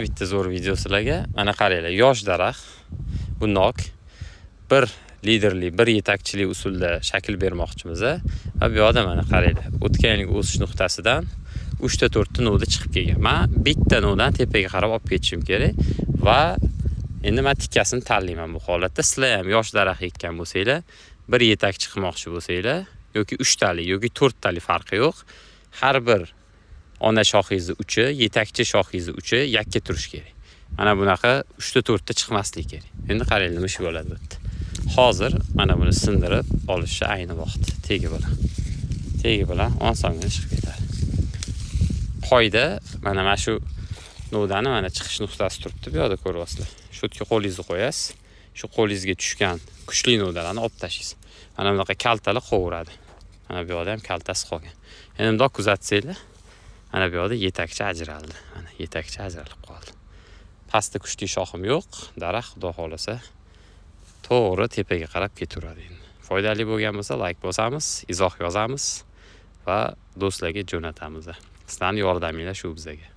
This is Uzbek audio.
Bitta zo'r video sizlarga. Mana qaranglar, yosh daraxt. Bu nok. Bir liderli, bir yetakchilik usulda shakl bermoqchimiz. Va bu yoqda mana qaranglar. O'tgan yilgi o'sish nuqtasidan 3 ta 4 ta novda chiqib kelgan. Men bitta novdan tepaga qarab olib ketishim kerak va endi men tikkasini tanlayman bu holatda. Sizlar ham yosh daraxt ekkan bo'lsanglar, bir yetakchi qilmoqchi bo'lsanglar, yoki 3 talik yoki 4 talik farqi yo'q. Har bir ona shoxingizni uchi, yetakchi shoxingizni uchi yakka turish kerak. Mana bunaqa 3 ta 4 ta chiqmasligi kerak. Endi qaranglar, nima ish bo'ladi bu yerda. Hozir mana buni sindirib olishni ayni vaqti. Tegi bilan osongina chiqib ketadi. Qoida mana shu novdani mana chiqish nuqtasi turibdi, bu yerda ko'ryapsizlar. Shu yerga qo'lingizni qo'yasiz. Shu qo'lingizga tushgan kuchli novdalarni olib tashlaysiz. Mana bunaqa kaltalar qo'viradi. Mana bu yerda ham kaltasi qolgan. Endi bundoq kuzatsanglar, mana bu yerda yetakchi ajraldi. Mana yetakchi ajralib qoldi. Pastda kuchli shoxim yo'q. Daraxt xudo xolasa to'g'ri tepaga qarab ketaveradi endi. Foydali bo'lgan bo'lsa like bosamiz, izoh yozamiz va do'stlarga jo'natamiz. Sizlarning yordaminglar shu bizga.